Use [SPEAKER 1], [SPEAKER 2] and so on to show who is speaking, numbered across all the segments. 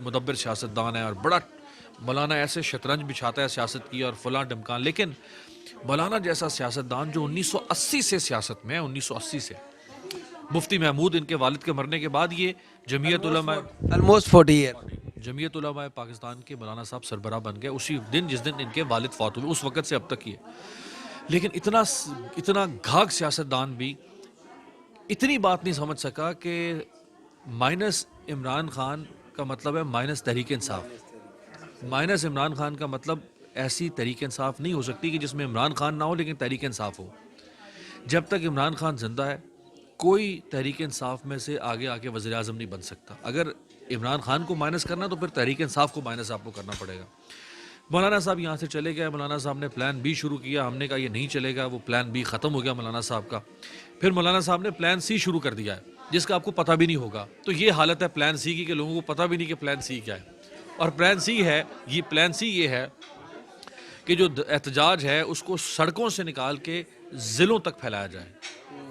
[SPEAKER 1] مدبر سیاستدان ہے اور بڑا مولانا ایسے شطرنج بچھاتا ہے سیاست کی اور فلاں ڈمکان، لیکن مولانا جیسا سیاستدان جو 1980 سے سیاست میں ہے، 1980 سے، مفتی محمود ان کے والد کے مرنے کے بعد یہ جمعیت علماء
[SPEAKER 2] آلموسٹ 40 ایئر.
[SPEAKER 1] جمعیت علماء پاکستان کے مولانا صاحب سربراہ بن گئے اسی دن جس دن ان کے والد فوت ہوئے، اس وقت سے اب تک یہ. لیکن اتنا گھاگ سیاستدان بھی اتنی بات نہیں سمجھ سکا کہ مائنس عمران خان کا مطلب ہے مائنس تحریک انصاف. مائنس عمران خان کا مطلب ایسی تحریک انصاف نہیں ہو سکتی کہ جس میں عمران خان نہ ہو لیکن تحریک انصاف ہو. جب تک عمران خان زندہ ہے کوئی تحریک انصاف میں سے آگے آ کے وزیر اعظم نہیں بن سکتا. اگر عمران خان کو مائنس کرنا تو پھر تحریک انصاف کو مائنس آپ کو کرنا پڑے گا. مولانا صاحب یہاں سے چلے گئے، مولانا صاحب نے پلان بی شروع کیا، ہم نے کہا یہ نہیں چلے گا، وہ پلان بی ختم ہو گیا مولانا صاحب کا. پھر مولانا صاحب نے پلان سی شروع کر دیا ہے جس کا آپ کو پتہ بھی نہیں ہوگا. تو یہ حالت ہے پلان سی کی کہ لوگوں کو پتہ بھی نہیں کہ پلان سی کیا ہے. اور پلان سی یہ ہے کہ جو احتجاج ہے اس کو سڑکوں سے نکال کے ضلعوں تک پھیلایا جائے،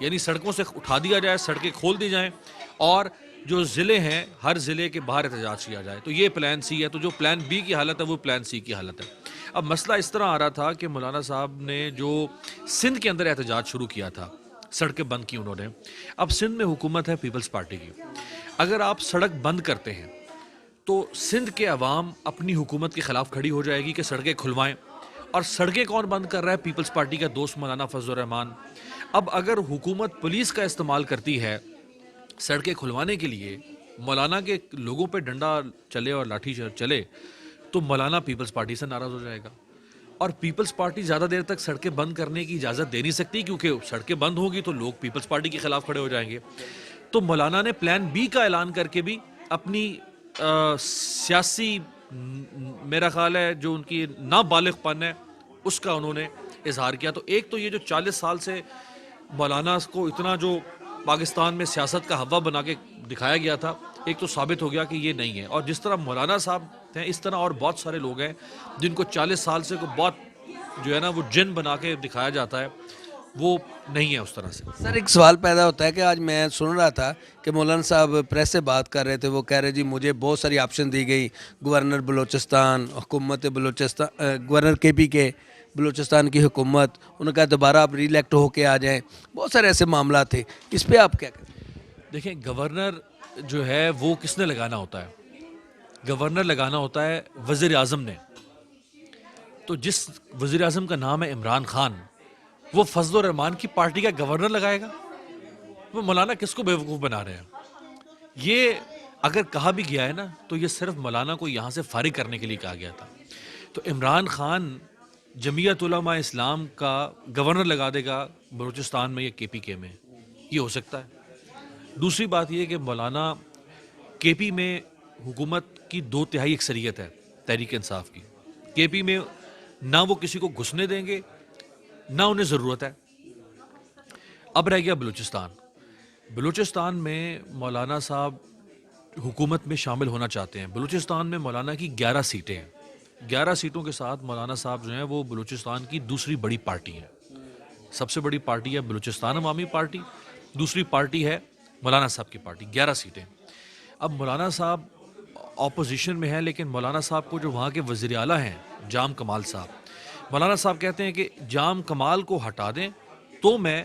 [SPEAKER 1] یعنی سڑکوں سے اٹھا دیا جائے، سڑکیں کھول دی جائیں اور جو ضلع ہیں ہر ضلع کے باہر احتجاج کیا جائے. تو یہ پلان سی ہے. تو جو پلان بی کی حالت ہے وہ پلان سی کی حالت ہے. اب مسئلہ اس طرح آ رہا تھا کہ مولانا صاحب نے جو سندھ کے اندر احتجاج شروع کیا تھا، سڑکیں بند کی انہوں نے. اب سندھ میں حکومت ہے پیپلز پارٹی کی. اگر آپ سڑک بند کرتے ہیں تو سندھ کے عوام اپنی حکومت کے خلاف کھڑی ہو جائے گی کہ سڑکیں کھلوائیں. اور سڑکیں کون بند کر رہا ہے؟ پیپلز پارٹی کا دوست مولانا فضل الرحمان. اب اگر حکومت پولیس کا استعمال کرتی ہے سڑکیں کھلوانے کے لیے، مولانا کے لوگوں پہ ڈنڈا چلے اور لاٹھی چلے، تو مولانا پیپلز پارٹی سے ناراض ہو جائے گا. اور پیپلز پارٹی زیادہ دیر تک سڑکیں بند کرنے کی اجازت دے نہیں سکتی کیونکہ سڑکیں بند ہوگی تو لوگ پیپلز پارٹی کے خلاف کھڑے ہو جائیں گے. تو مولانا نے پلان بی کا اعلان کر کے بھی اپنی سیاسی میرا خیال ہے جو ان کی نابالغ پن ہے اس کا انہوں نے اظہار کیا. تو ایک تو یہ جو 40 سال سے مولانا کو اتنا جو پاکستان میں سیاست کا ہوا بنا کے دکھایا گیا تھا، ایک تو ثابت ہو گیا کہ یہ نہیں ہے. اور جس طرح مولانا صاحب ہیں اس طرح اور بہت سارے لوگ ہیں جن کو 40 سال سے کو بہت جو ہے نا وہ جن بنا کے دکھایا جاتا ہے، وہ نہیں ہے اس طرح سے.
[SPEAKER 2] سر ایک سوال پیدا ہوتا ہے کہ آج میں سن رہا تھا کہ مولانا صاحب پریس سے بات کر رہے تھے، وہ کہہ رہے جی مجھے بہت ساری آپشن دی گئی، گورنر بلوچستان، حکومت بلوچستان، گورنر کے پی کے بلوچستان کی حکومت، انہوں نے کہا دوبارہ آپ ری الیکٹ ہو کے آ جائیں. بہت سارے ایسے معاملات تھے، اس پہ آپ کیا کہتے ہیں؟
[SPEAKER 1] دیکھیں گورنر جو ہے وہ کس نے لگانا ہوتا ہے؟ گورنر لگانا ہوتا ہے وزیر اعظم نے. تو جس وزیر اعظم کا نام ہے عمران خان، وہ فضل الرحمان کی پارٹی کا گورنر لگائے گا؟ وہ مولانا کس کو بیوقوف بنا رہے ہیں؟ یہ اگر کہا بھی گیا ہے نا تو یہ صرف مولانا کو یہاں سے فارغ کرنے کے لیے کہا گیا تھا. تو عمران خان جمعیت علماء اسلام کا گورنر لگا دے گا بلوچستان میں یا کے پی کے میں، یہ ہو سکتا ہے. دوسری بات یہ کہ مولانا کے پی میں حکومت کی 2/3 اکثریت ہے تحریک انصاف کی. کے پی میں نہ وہ کسی کو گھسنے دیں گے نہ انہیں ضرورت ہے. اب رہ گیا بلوچستان. بلوچستان میں مولانا صاحب حکومت میں شامل ہونا چاہتے ہیں. بلوچستان میں مولانا کی 11 سیٹیں ہیں. 11 سیٹوں کے ساتھ مولانا صاحب جو ہیں وہ بلوچستان کی دوسری بڑی پارٹی ہے. سب سے بڑی پارٹی ہے بلوچستان عوامی پارٹی، دوسری پارٹی ہے مولانا صاحب کی پارٹی. 11 سیٹیں. اب مولانا صاحب اپوزیشن میں ہیں لیکن مولانا صاحب کو جو وہاں کے وزیر اعلیٰ ہیں جام کمال صاحب، مولانا صاحب کہتے ہیں کہ جام کمال کو ہٹا دیں تو میں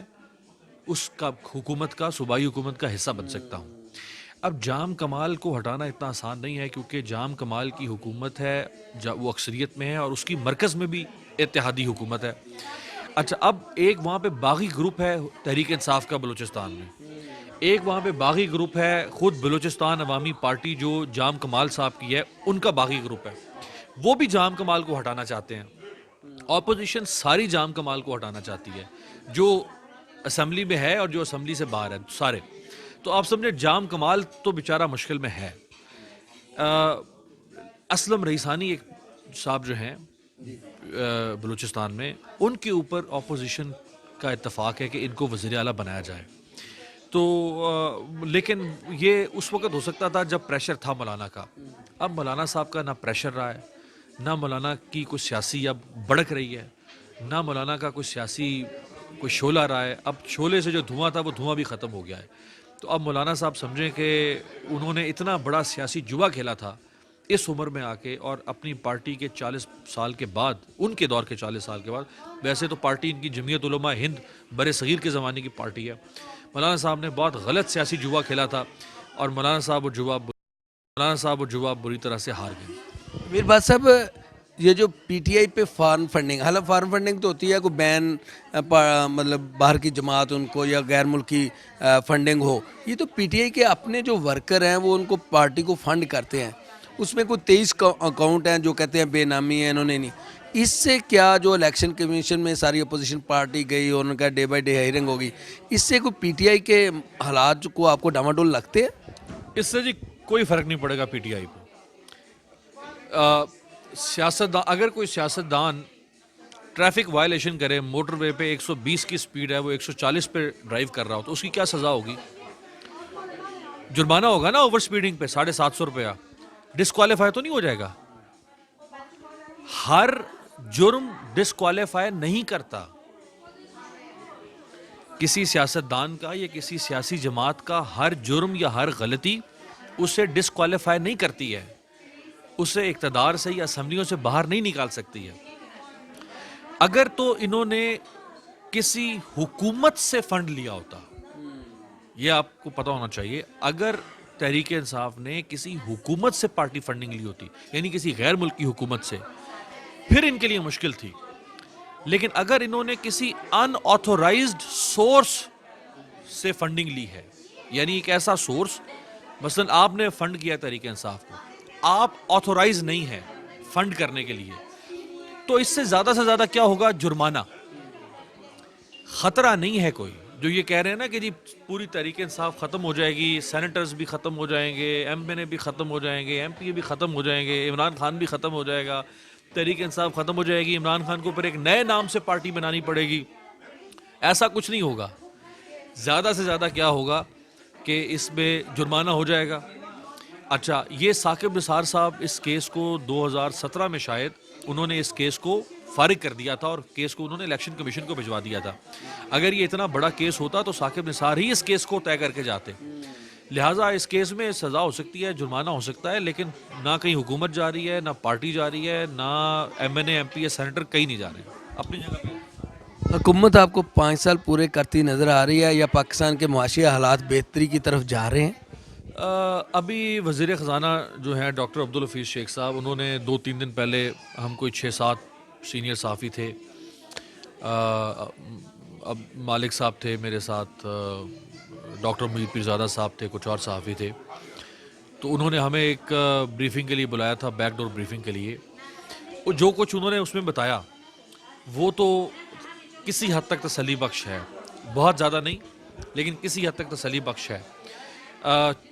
[SPEAKER 1] اس کا حکومت کا صوبائی حکومت کا حصہ بن سکتا ہوں. اب جام کمال کو ہٹانا اتنا آسان نہیں ہے کیونکہ جام کمال کی حکومت ہے، وہ اکثریت میں ہے اور اس کی مرکز میں بھی اتحادی حکومت ہے. اچھا اب ایک وہاں پہ باغی گروپ ہے تحریک انصاف کا بلوچستان میں، ایک وہاں پہ باغی گروپ ہے خود بلوچستان عوامی پارٹی جو جام کمال صاحب کی ہے، ان کا باغی گروپ ہے، وہ بھی جام کمال کو ہٹانا چاہتے ہیں. اپوزیشن ساری جام کمال کو ہٹانا چاہتی ہے، جو اسمبلی میں ہے اور جو اسمبلی سے باہر ہے سارے. تو آپ سمجھے جام کمال تو بیچارہ مشکل میں ہے. اسلم رئیسانی ایک صاحب جو ہیں بلوچستان میں، ان کے اوپر اپوزیشن کا اتفاق ہے کہ ان کو وزیر اعلیٰ بنایا جائے. تو لیکن یہ اس وقت ہو سکتا تھا جب پریشر تھا مولانا کا. اب مولانا صاحب کا نہ پریشر رہا ہے، نہ مولانا کی کوئی سیاسی اب بڑک رہی ہے، نہ مولانا کا کوئی سیاسی کوئی شعلہ رہا ہے. اب شعلے سے جو دھواں تھا وہ دھواں بھی ختم ہو گیا ہے. تو اب مولانا صاحب سمجھیں کہ انہوں نے اتنا بڑا سیاسی جوا کھیلا تھا اس عمر میں آ کے اور اپنی پارٹی کے 40 سال کے بعد، ان کے دور کے 40 سال کے بعد، ویسے تو پارٹی ان کی جمعیت علماء ہند بر صغیر کے زمانے کی پارٹی ہے، مولانا صاحب نے بہت غلط سیاسی جوا کھیلا تھا اور مولانا صاحب وہ جوا بری طرح سے ہار گئے۔
[SPEAKER 2] میر بات صاحب، یہ جو پی ٹی آئی پہ فارم فنڈنگ، حالانکہ فارم فنڈنگ تو ہوتی ہے کوئی بین مطلب باہر کی جماعت ان کو یا غیر ملکی فنڈنگ ہو، یہ تو پی ٹی آئی کے اپنے جو ورکر ہیں وہ ان کو پارٹی کو فنڈ کرتے ہیں، اس میں کوئی 23 اکاؤنٹ ہیں جو کہتے ہیں بے نامی ہے، انہوں نے نہیں۔ اس سے کیا جو الیکشن کمیشن میں ساری اپوزیشن پارٹی گئی اور ان کا ڈے بائی ڈے ہائرنگ ہوگی، اس سے کوئی پی ٹی آئی کے حالات کو آپ کو ڈاماڈول لگتے ہیں؟
[SPEAKER 1] اس سے جی کوئی فرق نہیں پڑے گا پی ٹی آئی پہ۔ سیاستدان، اگر کوئی سیاستدان ٹریفک وائلیشن کرے، موٹر وے پہ 120 کی سپیڈ ہے، وہ 140 پہ ڈرائیو کر رہا ہو، تو اس کی کیا سزا ہوگی؟ جرمانہ ہوگا نا اوور سپیڈنگ پہ 750 روپیہ، ڈسکوالیفائی تو نہیں ہو جائے گا۔ ہر جرم ڈسکوالیفائی نہیں کرتا، کسی سیاستدان کا یا کسی سیاسی جماعت کا ہر جرم یا ہر غلطی اسے ڈسکوالیفائی نہیں کرتی ہے، اسے اقتدار سے یا اسمبلیوں سے باہر نہیں نکال سکتی ہے۔ اگر تو انہوں نے کسی حکومت سے فنڈ لیا ہوتا، یہ آپ کو پتا ہونا چاہیے، اگر تحریک انصاف نے کسی حکومت سے پارٹی فنڈنگ لی ہوتی، یعنی کسی غیر ملکی حکومت سے، پھر ان کے لیے مشکل تھی۔ لیکن اگر انہوں نے کسی ان آتھورائزڈ سورس سے فنڈنگ لی ہے، یعنی ایک ایسا سورس، مثلا آپ نے فنڈ کیا تحریک انصاف کو، آپ آتھورائز نہیں ہیں فنڈ کرنے کے لیے، تو اس سے زیادہ کیا ہوگا؟ جرمانہ۔ خطرہ نہیں ہے کوئی جو یہ کہہ رہے ہیں نا کہ جی پوری تحریک انصاف ختم ہو جائے گی، سینیٹرز بھی ختم ہو جائیں گے، ایم این اے بھی ختم ہو جائیں گے، ایم پی اے بھی ختم ہو جائیں گے، عمران خان بھی ختم ہو جائے گا، تحریک انصاف ختم ہو جائے گی، عمران خان کو پھر ایک نئے نام سے پارٹی بنانی پڑے گی۔ ایسا کچھ نہیں ہوگا۔ زیادہ سے زیادہ کیا ہوگا کہ اس میں جرمانہ ہو جائے گا۔ اچھا، یہ ثاقب نثار صاحب اس کیس کو 2017 میں شاید انہوں نے اس کیس کو فارغ کر دیا تھا اور کیس کو انہوں نے الیکشن کمیشن کو بھجوا دیا تھا۔ اگر یہ اتنا بڑا کیس ہوتا تو ثاقب نثار ہی اس کیس کو طے کر کے جاتے۔ لہٰذا اس کیس میں سزا ہو سکتی ہے، جرمانہ ہو سکتا ہے، لیکن نہ کہیں حکومت جا رہی ہے، نہ پارٹی جا رہی ہے، نہ ایم این اے، ایم پی اے، سینیٹر کہیں نہیں جا رہے، اپنی جگہ پہ۔
[SPEAKER 2] حکومت آپ کو 5 سال پورے کرتی نظر آ رہی ہے یا پاکستان کے معاشی حالات بہتری کی طرف جا رہے ہیں؟
[SPEAKER 1] ابھی وزیر خزانہ جو ہیں ڈاکٹر عبدالحفیظ شیخ صاحب، انہوں نے 2-3 دن پہلے، ہم کوئی 6-7 سینئر صحافی تھے، اب مالک صاحب تھے میرے ساتھ، ڈاکٹر محیط پیرزادہ صاحب تھے، کچھ اور صحافی تھے، تو انہوں نے ہمیں ایک بریفنگ کے لیے بلایا تھا، بیک ڈور بریفنگ کے لیے۔ وہ جو کچھ انہوں نے اس میں بتایا وہ تو کسی حد تک تسلی بخش ہے، بہت زیادہ نہیں لیکن کسی حد تک تسلی بخش ہے۔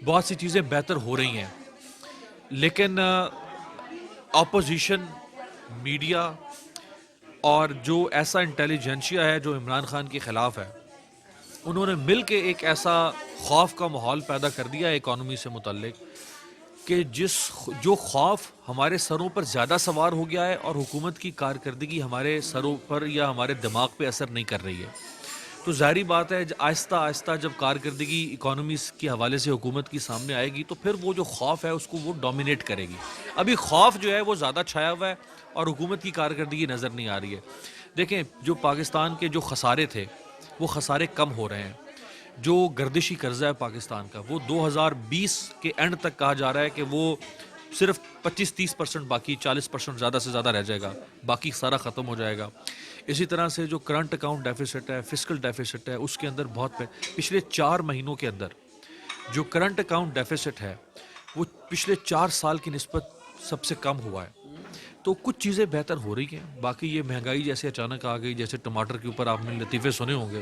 [SPEAKER 1] بہت سی چیزیں بہتر ہو رہی ہیں، لیکن اپوزیشن، میڈیا اور جو ایسا انٹیلیجنشیا ہے جو عمران خان کے خلاف ہے، انہوں نے مل کے ایک ایسا خوف کا ماحول پیدا کر دیا ہے اکانومی سے متعلق کہ جو خوف ہمارے سروں پر زیادہ سوار ہو گیا ہے اور حکومت کی کارکردگی ہمارے سروں پر یا ہمارے دماغ پہ اثر نہیں کر رہی ہے۔ تو ظاہری بات ہے آہستہ آہستہ جب کارکردگی اکانومی کے حوالے سے حکومت کی سامنے آئے گی تو پھر وہ جو خوف ہے اس کو وہ ڈومینیٹ کرے گی۔ ابھی خوف جو ہے وہ زیادہ چھایا ہوا ہے اور حکومت کی کارکردگی نظر نہیں آ رہی ہے۔ دیکھیں، جو پاکستان کے جو خسارے تھے وہ خسارے کم ہو رہے ہیں۔ جو گردشی قرضہ ہے پاکستان کا، وہ 2020 کے اینڈ تک کہا جا رہا ہے کہ وہ صرف 25-30% باقی 40% زیادہ سے زیادہ رہ جائے گا، باقی سارا ختم ہو جائے گا۔ اسی طرح سے جو کرنٹ اکاؤنٹ ڈیفیسٹ ہے، فسکل ڈیفیسٹ ہے، اس کے اندر بہت پچھلے 4 مہینوں کے اندر جو کرنٹ اکاؤنٹ ڈیفیسٹ ہے وہ پچھلے 4 سال کی نسبت سب سے کم ہوا ہے۔ تو کچھ چیزیں بہتر ہو رہی ہیں، باقی یہ مہنگائی جیسے اچانک آ گئی، جیسے ٹماٹر کے اوپر آپ نے لطیفے سنے ہوں گے،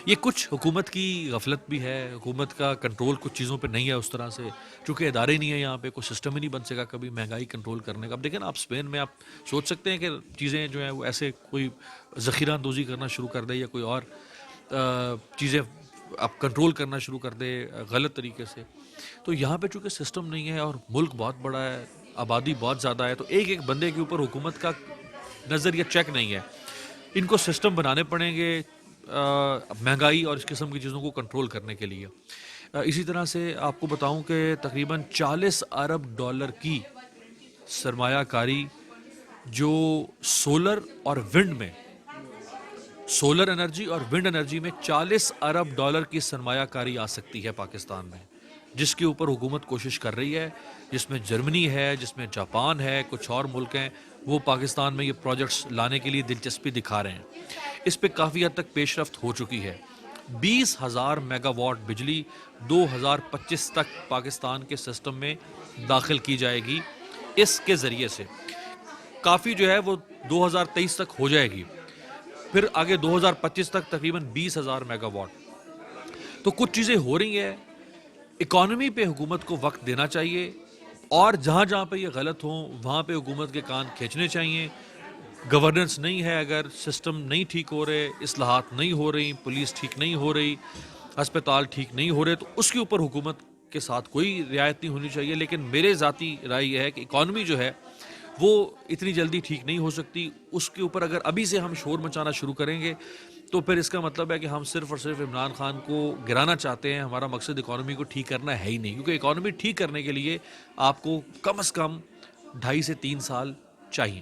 [SPEAKER 1] یہ کچھ حکومت کی غفلت بھی ہے، حکومت کا کنٹرول کچھ چیزوں پہ نہیں ہے اس طرح سے، چونکہ ادارے نہیں ہیں یہاں پہ، کوئی سسٹم ہی نہیں بن سکا کبھی مہنگائی کنٹرول کرنے کا۔ اب دیکھیں نا، آپ اسپین میں آپ سوچ سکتے ہیں کہ چیزیں جو ہیں وہ ایسے کوئی ذخیرہ اندوزی کرنا شروع کر دے یا کوئی اور چیزیں آپ کنٹرول کرنا شروع کر دے غلط طریقے سے۔ تو یہاں پہ چونکہ سسٹم نہیں ہے اور ملک بہت بڑا ہے، آبادی بہت زیادہ ہے، تو ایک ایک بندے کے اوپر حکومت کا نظر یا چیک نہیں ہے۔ ان کو سسٹم بنانے پڑیں گے مہنگائی اور اس قسم کی چیزوں کو کنٹرول کرنے کے لیے۔ اسی طرح سے آپ کو بتاؤں کہ تقریباً 40 ارب ڈالر کی سرمایہ کاری جو سولر اور ونڈ میں، سولر انرجی اور ونڈ انرجی میں 40 ارب ڈالر کی سرمایہ کاری آ سکتی ہے پاکستان میں، جس کے اوپر حکومت کوشش کر رہی ہے، جس میں جرمنی ہے، جس میں جاپان ہے، کچھ اور ملک ہیں، وہ پاکستان میں یہ پروجیکٹس لانے کے لیے دلچسپی دکھا رہے ہیں۔ اس پہ کافی حد تک پیش رفت ہو چکی ہے۔ 20,000 میگا واٹ بجلی 2025 تک پاکستان کے سسٹم میں داخل کی جائے گی اس کے ذریعے سے۔ کافی جو ہے وہ 2023 تک ہو جائے گی، پھر آگے 2025 تک تقریباً 20,000 میگا واٹ۔ تو کچھ چیزیں ہو رہی ہیں، اکانومی پہ حکومت کو وقت دینا چاہیے، اور جہاں جہاں پہ یہ غلط ہوں وہاں پہ حکومت کے کان کھینچنے چاہیے۔ گورننس نہیں ہے، اگر سسٹم نہیں ٹھیک ہو رہے، اصلاحات نہیں ہو رہی، پولیس ٹھیک نہیں ہو رہی، ہسپتال ٹھیک نہیں ہو رہے، تو اس کے اوپر حکومت کے ساتھ کوئی رعایت نہیں ہونی چاہیے۔ لیکن میرے ذاتی رائے یہ ہے کہ اکانومی جو ہے وہ اتنی جلدی ٹھیک نہیں ہو سکتی، اس کے اوپر اگر ابھی سے ہم شور مچانا شروع کریں گے تو پھر اس کا مطلب ہے کہ ہم صرف اور صرف عمران خان کو گرانا چاہتے ہیں، ہمارا مقصد اکانومی کو ٹھیک کرنا ہے ہی نہیں، کیونکہ اکانومی ٹھیک کرنے کے لیے آپ کو کم از کم 2.5 سے 3 سال چاہیے۔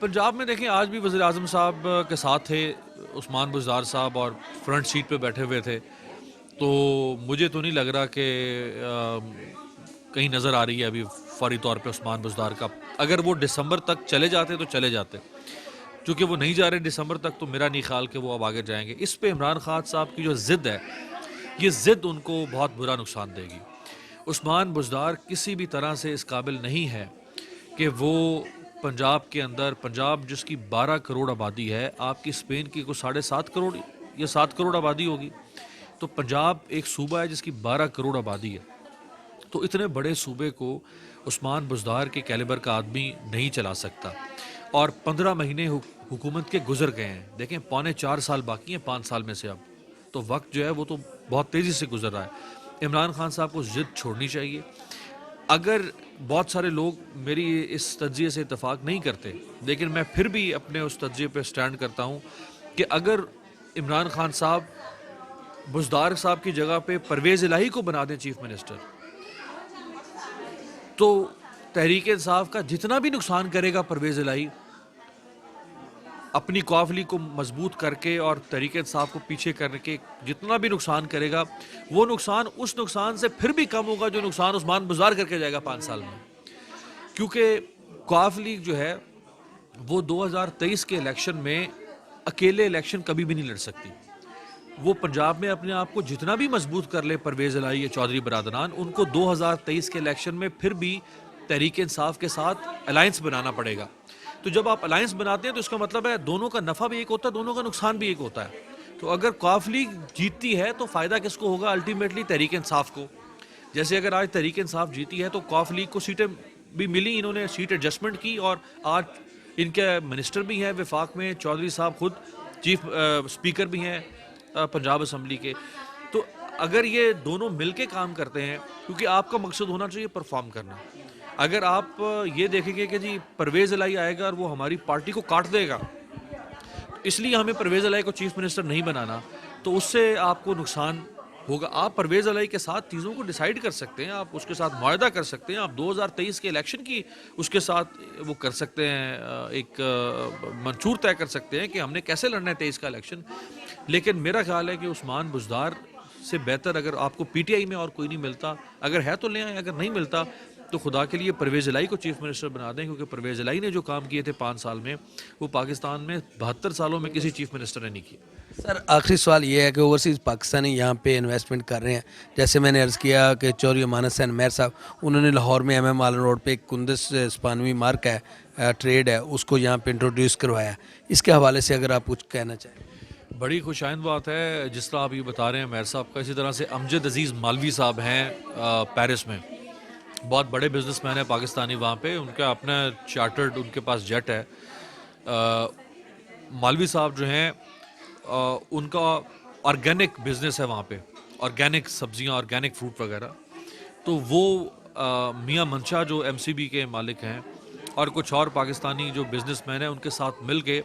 [SPEAKER 1] پنجاب میں دیکھیں آج بھی وزیر اعظم صاحب کے ساتھ تھے عثمان بزدار صاحب، اور فرنٹ سیٹ پہ بیٹھے ہوئے تھے، تو مجھے تو نہیں لگ رہا کہ کہیں نظر آ رہی ہے ابھی فوری طور پہ عثمان بزدار کا۔ اگر وہ دسمبر تک چلے جاتے تو چلے جاتے، چونکہ وہ نہیں جا رہے دسمبر تک، تو میرا نہیں خیال کہ وہ اب آگے جائیں گے۔ اس پہ عمران خان صاحب کی جو ضد ہے، یہ ضد ان کو بہت برا نقصان دے گی۔ عثمان بزدار کسی بھی طرح سے اس قابل نہیں ہے کہ وہ پنجاب کے اندر، پنجاب جس کی 12 کروڑ آبادی ہے، آپ کی اسپین کی کوئی 7.5 کروڑ یا 7 کروڑ آبادی ہوگی، تو پنجاب ایک صوبہ ہے جس کی 12 کروڑ آبادی ہے۔ تو اتنے بڑے صوبے کو عثمان بزدار کے کیلیبر کا آدمی نہیں چلا سکتا، اور 15 مہینے حکومت کے گزر گئے ہیں، دیکھیں 3.25 سال باقی ہیں 5 سال میں سے اب، تو وقت جو ہے وہ تو بہت تیزی سے گزر رہا ہے۔ عمران خان صاحب کو ضد چھوڑنی چاہیے۔ اگر بہت سارے لوگ میری اس تجزیے سے اتفاق نہیں کرتے، لیکن میں پھر بھی اپنے اس تجزیے پہ سٹینڈ کرتا ہوں کہ اگر عمران خان صاحب بزدار صاحب کی جگہ پہ پرویز الہی کو بنا دیں چیف منسٹر، تو تحریک انصاف کا جتنا بھی نقصان کرے گا پرویز الہی، اپنی قوافلی کو مضبوط کر کے اور تحریک انصاف کو پیچھے کرنے کے جتنا بھی نقصان کرے گا، وہ نقصان اس نقصان سے پھر بھی کم ہوگا جو نقصان عثمان بزدار کر کے جائے گا 5 سال میں۔ کیونکہ قوافلی جو ہے وہ 2023 کے الیکشن میں اکیلے الیکشن کبھی بھی نہیں لڑ سکتی۔ وہ پنجاب میں اپنے آپ کو جتنا بھی مضبوط کر لے پرویز الہی یا چودھری برادران، ان کو 2023 کے الیکشن میں پھر بھی تحریک انصاف کے ساتھ الائنس بنانا پڑے گا۔ تو جب آپ الائنس بناتے ہیں تو اس کا مطلب ہے دونوں کا نفع بھی ایک ہوتا ہے، دونوں کا نقصان بھی ایک ہوتا ہے۔ تو اگر قوافلی جیتتی ہے تو فائدہ کس کو ہوگا؟ الٹیمیٹلی تحریک انصاف کو۔ جیسے اگر آج تحریک انصاف جیتی ہے تو قوافلی کو سیٹیں بھی ملی، انہوں نے سیٹ ایڈجسٹمنٹ کی، اور آج ان کے منسٹر بھی ہیں وفاق میں، چودھری صاحب خود چیف اسپیکر بھی ہیں پنجاب اسمبلی کے۔ تو اگر یہ دونوں مل کے کام کرتے ہیں، کیونکہ آپ کا مقصد ہونا چاہیے پرفارم کرنا۔ اگر آپ یہ دیکھیں گے کہ جی پرویز الہی آئے گا اور وہ ہماری پارٹی کو کاٹ دے گا، اس لیے ہمیں پرویز الہی کو چیف منسٹر نہیں بنانا، تو اس سے آپ کو نقصان ہوگا۔ آپ پرویز الہی کے ساتھ چیزوں کو ڈیسائیڈ کر سکتے ہیں، آپ اس کے ساتھ معاہدہ کر سکتے ہیں، آپ 2023 کے الیکشن کی اس کے ساتھ وہ کر سکتے ہیں، ایک منشور طے کر سکتے ہیں کہ ہم نے کیسے لڑنا ہے 23 کا الیکشن۔ لیکن میرا خیال ہے کہ عثمان بزدار سے بہتر اگر آپ کو پی ٹی آئی میں اور کوئی نہیں ملتا، اگر ہے تو لے آئیں، اگر نہیں ملتا تو خدا کے لیے پرویز الہی کو چیف منسٹر بنا دیں، کیونکہ پرویز الہی نے جو کام کیے تھے 5 سال میں، وہ پاکستان میں 72 سالوں میں کسی چیف منسٹر نے نہیں کیے۔
[SPEAKER 2] سر آخری سوال یہ ہے کہ اوورسیز پاکستانی یہاں پہ انویسٹمنٹ کر رہے ہیں، جیسے میں نے عرض کیا کہ چوہدری امانت حسین مہر صاحب، انہوں نے لاہور میں ایم ایم عالم روڈ پہ ایک کندس اسپانوی مارک ہے، ٹریڈ ہے، اس کو یہاں پہ انٹروڈیوس کروایا۔ اس کے حوالے سے اگر آپ کچھ کہنا چاہیں۔
[SPEAKER 1] بڑی خوش آئند بات ہے، جس طرح آپ یہ بتا رہے ہیں مہر صاحب کا۔ اسی طرح سے امجد عزیز مالوی صاحب ہیں پیرس میں، بہت بڑے بزنس مین ہیں پاکستانی وہاں پہ، ان کا اپنا چارٹرڈ ان کے پاس جیٹ ہے۔ مالوی صاحب جو ہیں ان کا آرگینک بزنس ہے وہاں پہ، آرگینک سبزیاں، آرگینک فروٹ وغیرہ۔ تو وہ میاں منشا جو ایم سی بی کے مالک ہیں، اور کچھ اور پاکستانی جو بزنس مین ہیں، ان کے ساتھ مل کے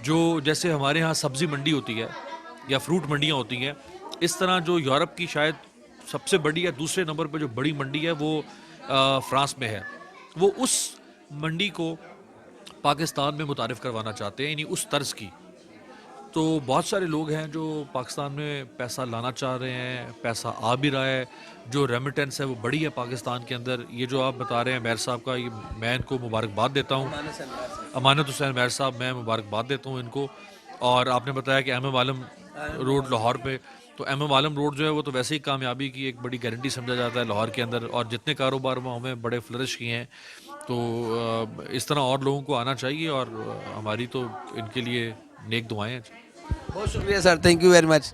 [SPEAKER 1] جو جیسے ہمارے ہاں سبزی منڈی ہوتی ہے، یا فروٹ منڈیاں ہوتی ہیں، اس طرح جو یورپ کی شاید سب سے بڑی یا دوسرے نمبر پہ جو بڑی منڈی ہے وہ فرانس میں ہے، وہ اس منڈی کو پاکستان میں متعارف کروانا چاہتے ہیں، یعنی اس طرز کی. تو بہت سارے لوگ ہیں جو پاکستان میں پیسہ لانا چاہ رہے ہیں، پیسہ آ بھی رہا ہے، جو ریمیٹنس ہے وہ بڑی ہے پاکستان کے اندر. یہ جو آپ بتا رہے ہیں میر صاحب کا، یہ میں ان کو مبارکباد دیتا ہوں، امانت حسین میر صاحب، میں مبارکباد دیتا ہوں ان کو. اور آپ نے بتایا کہ ایم ایم عالم روڈ لاہور پہ، تو ایم ایم عالم روڈ جو ہے وہ تو ویسے ہی کامیابی کی ایک بڑی گارنٹی سمجھا جاتا ہے لاہور کے اندر، اور جتنے کاروبار وہاں ہمیں بڑے فلرش کیے ہیں. تو اس طرح اور لوگوں کو آنا چاہیے، اور ہماری تو ان کے لیے نیک دعائیں ہیں.
[SPEAKER 2] بہت شکریہ سر، تھینک یو ویری مچ.